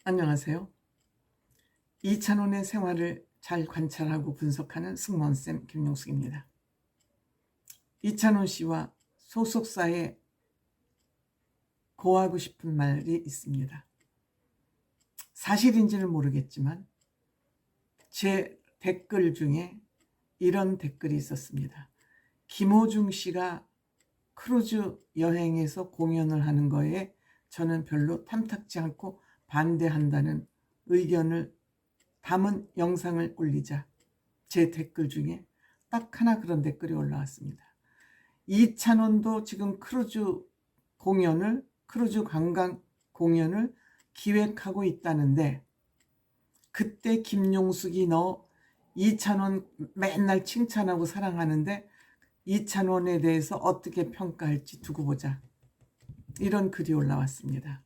안녕하세요. 이찬원의 생활을 잘 관찰하고 분석하는 승무원쌤 김용숙입니다. 이찬원 씨와 소속사에 고하고 싶은 말이 있습니다. 사실인지는 모르겠지만 제 댓글 중에 이런 댓글이 있었습니다. 김호중 씨가 크루즈 여행에서 공연을 하는 거에 저는 별로 탐탁지 않고 반대한다는 의견을 담은 영상을 올리자 제 댓글 중에 딱 하나 그런 댓글이 올라왔습니다. 이찬원도 지금 크루즈 관광 공연을 기획하고 있다는데 그때 김용숙이 너 이찬원 맨날 칭찬하고 사랑하는데 이찬원에 대해서 어떻게 평가할지 두고 보자. 이런 글이 올라왔습니다.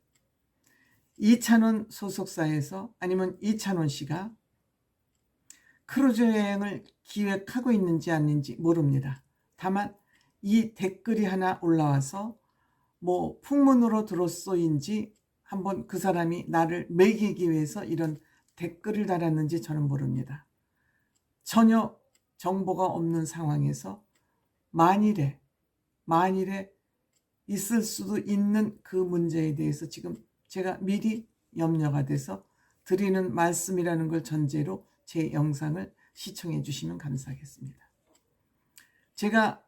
이찬원 소속사에서 아니면 이찬원 씨가 크루즈 여행을 기획하고 있는지 아닌지 모릅니다. 다만 이 댓글이 하나 올라와서 뭐 풍문으로 들었소인지 한번 그 사람이 나를 매기기 위해서 이런 댓글을 달았는지 저는 모릅니다. 전혀 정보가 없는 상황에서 만일에 있을 수도 있는 그 문제에 대해서 지금 제가 미리 염려가 돼서 드리는 말씀이라는 걸 전제로 제 영상을 시청해 주시면 감사하겠습니다. 제가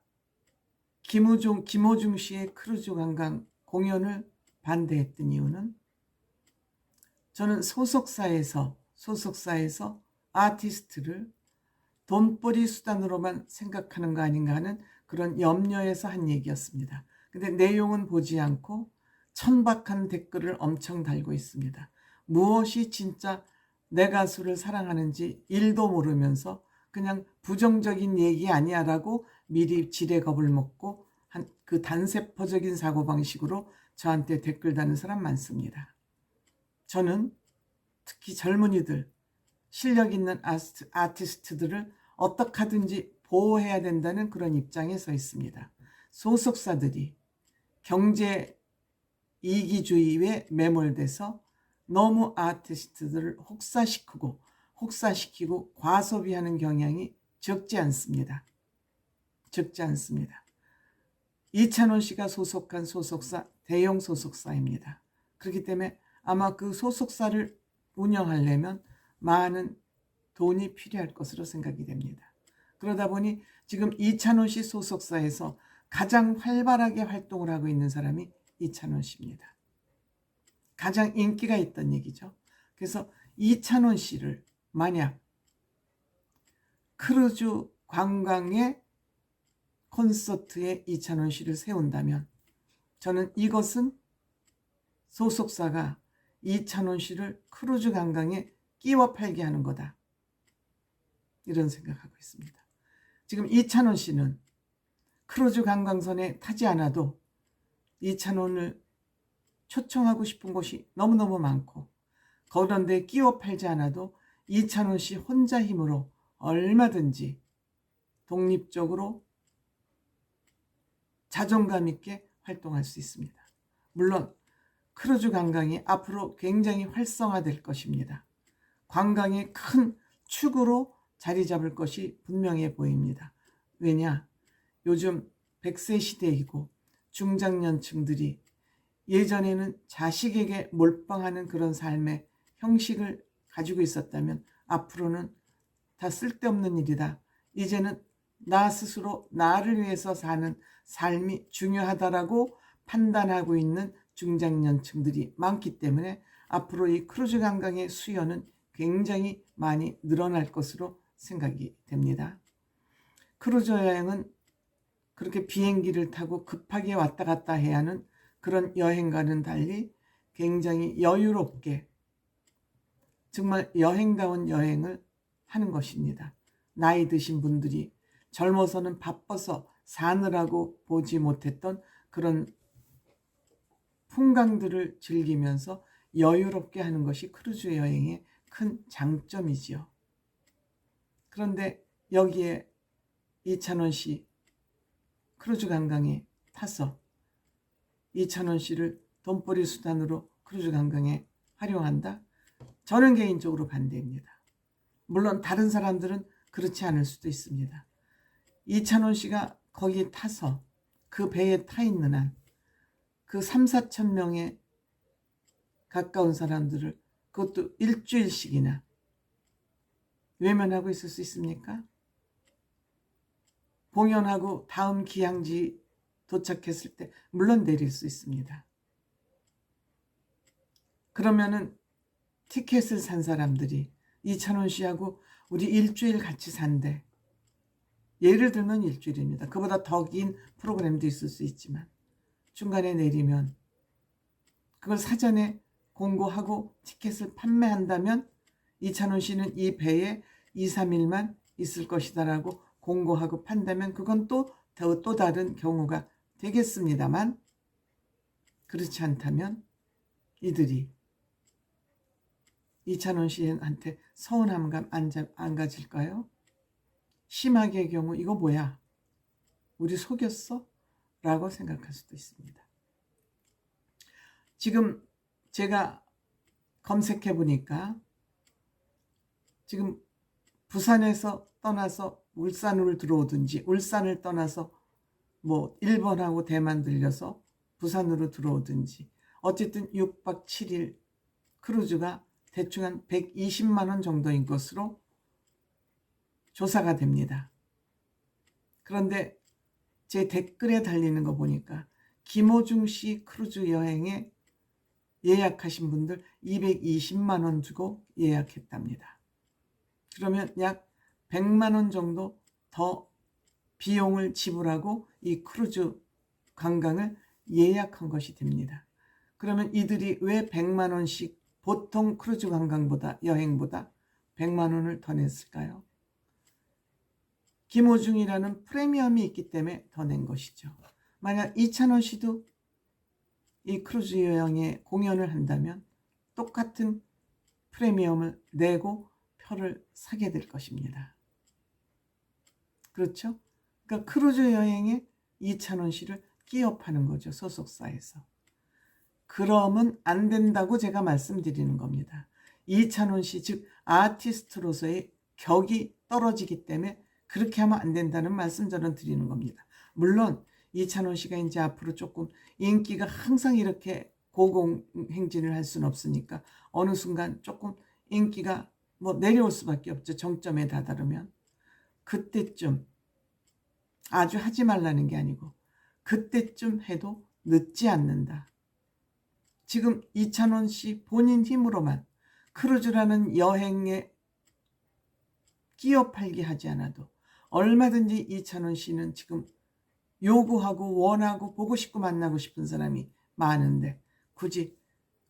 김호중 씨의 크루즈 관광 공연을 반대했던 이유는 저는 소속사에서 아티스트를 돈벌이 수단으로만 생각하는 거 아닌가 하는 그런 염려에서 한 얘기였습니다. 근데 내용은 보지 않고 천박한 댓글을 엄청 달고 있습니다. 무엇이 진짜 내 가수를 사랑하는지 1도 모르면서 그냥 부정적인 얘기 아니야 라고 미리 지레 겁을 먹고 그 단세포적인 사고방식으로 저한테 댓글 다는 사람 많습니다. 저는 특히 젊은이들, 실력 있는 아티스트들을 어떻게 하든지 보호해야 된다는 그런 입장에 서 있습니다. 소속사들이 경제 이기주의에 매몰돼서 너무 아티스트들을 혹사시키고 과소비하는 경향이 적지 않습니다. 이찬원 씨가 소속한 소속사 대형 소속사입니다. 그렇기 때문에 아마 그 소속사를 운영하려면 많은 돈이 필요할 것으로 생각이 됩니다. 그러다 보니 지금 이찬원 씨 소속사에서 가장 활발하게 활동을 하고 있는 사람이 이찬원 씨입니다. 가장 인기가 있던 얘기죠. 그래서 이찬원 씨를 만약 크루즈 관광의 콘서트에 이찬원 씨를 세운다면 저는 이것은 소속사가 이찬원 씨를 크루즈 관광에 끼워 팔게 하는 거다. 이런 생각하고 있습니다. 지금 이찬원 씨는 크루즈 관광선에 타지 않아도 이찬원을 초청하고 싶은 곳이 너무너무 많고 그런데 끼워 팔지 않아도 이찬원 씨 혼자 힘으로 얼마든지 독립적으로 자존감 있게 활동할 수 있습니다. 물론 크루즈 관광이 앞으로 굉장히 활성화될 것입니다. 관광의 큰 축으로 자리 잡을 것이 분명해 보입니다. 왜냐? 요즘 100세 시대이고 중장년층들이 예전에는 자식에게 몰빵하는 그런 삶의 형식을 가지고 있었다면 앞으로는 다 쓸데없는 일이다. 이제는 나 스스로 나를 위해서 사는 삶이 중요하다라고 판단하고 있는 중장년층들이 많기 때문에 앞으로 이 크루즈 관광의 수요는 굉장히 많이 늘어날 것으로 생각이 됩니다. 크루즈 여행은 그렇게 비행기를 타고 급하게 왔다 갔다 해야 하는 그런 여행과는 달리 굉장히 여유롭게 정말 여행다운 여행을 하는 것입니다. 나이 드신 분들이 젊어서는 바빠서 사느라고 보지 못했던 그런 풍광들을 즐기면서 여유롭게 하는 것이 크루즈 여행의 큰 장점이지요. 그런데 여기에 이찬원 씨 크루즈 관광에 타서 이찬원 씨를 돈벌이 수단으로 크루즈 관광에 활용한다? 저는 개인적으로 반대입니다. 물론 다른 사람들은 그렇지 않을 수도 있습니다. 이찬원 씨가 거기 타서 그 배에 타 있는 한 그 3, 4천 명에 가까운 사람들을 그것도 일주일씩이나 외면하고 있을 수 있습니까? 공연하고 다음 기항지 도착했을 때 물론 내릴 수 있습니다. 그러면은 티켓을 산 사람들이 이찬원 씨하고 우리 일주일 같이 산대. 예를 들면 일주일입니다. 그보다 더 긴 프로그램도 있을 수 있지만 중간에 내리면 그걸 사전에 공고하고 티켓을 판매한다면 이찬원 씨는 이 배에 2, 3일만 있을 것이다라고 공고하고 판다면 그건 또 다른 경우가 되겠습니다만, 그렇지 않다면 이들이 이찬원 씨한테 서운함 안 가질까요? 심하게의 경우 이거 뭐야? 우리 속였어? 라고 생각할 수도 있습니다. 지금 제가 검색해 보니까 지금 부산에서 떠나서 울산으로 들어오든지 울산을 떠나서 뭐 일본하고 대만 들려서 부산으로 들어오든지 어쨌든 6박 7일 크루즈가 대충 한 120만 원 정도인 것으로 조사가 됩니다. 그런데 제 댓글에 달리는 거 보니까 김호중 씨 크루즈 여행에 예약하신 분들 220만 원 주고 예약했답니다. 그러면 약 100만 원 정도 더 비용을 지불하고 이 크루즈 관광을 예약한 것이 됩니다. 그러면 이들이 왜 100만 원씩 보통 크루즈 관광보다 여행보다 100만 원을 더 냈을까요? 김호중이라는 프리미엄이 있기 때문에 더 낸 것이죠. 만약 이찬원 씨도 이 크루즈 여행에 공연을 한다면 똑같은 프리미엄을 내고 표를 사게 될 것입니다. 그렇죠? 그러니까 크루즈 여행에 이찬원 씨를 끼업하는 거죠. 소속사에서. 그러면 안 된다고 제가 말씀드리는 겁니다. 이찬원 씨, 즉 아티스트로서의 격이 떨어지기 때문에 그렇게 하면 안 된다는 말씀 저는 드리는 겁니다. 물론 이찬원 씨가 이제 앞으로 조금 인기가 항상 이렇게 고공행진을 할 수는 없으니까 어느 순간 조금 인기가 뭐 내려올 수밖에 없죠. 정점에 다다르면. 그때쯤, 아주 하지 말라는 게 아니고 그때쯤 해도 늦지 않는다. 지금 이찬원 씨 본인 힘으로만 크루즈라는 여행에 끼어 팔기 하지 않아도 얼마든지 이찬원 씨는 지금 요구하고 원하고 보고 싶고 만나고 싶은 사람이 많은데 굳이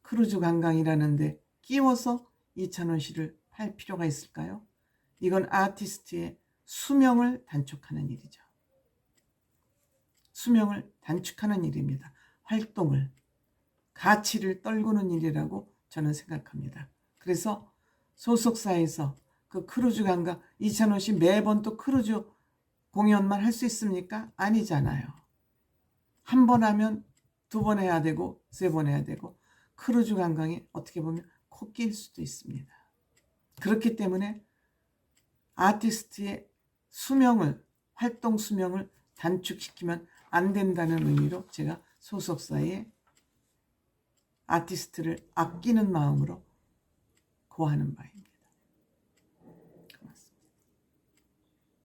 크루즈 관광이라는데 끼워서 이찬원 씨를 팔 필요가 있을까요? 이건 아티스트의 수명을 단축하는 일이죠. 수명을 단축하는 일입니다. 활동을, 가치를 떨구는 일이라고 저는 생각합니다. 그래서 소속사에서 그 크루즈 관광, 이찬원 씨 매번 또 크루즈 공연만 할 수 있습니까? 아니잖아요. 한 번 하면 2번 해야 되고 3번 해야 되고 크루즈 관광이 어떻게 보면 코끼일 수도 있습니다. 그렇기 때문에 아티스트의 수명을, 활동 수명을 단축시키면 안 된다는 의미로 제가 소속사에 아티스트를 아끼는 마음으로 고하는 바입니다.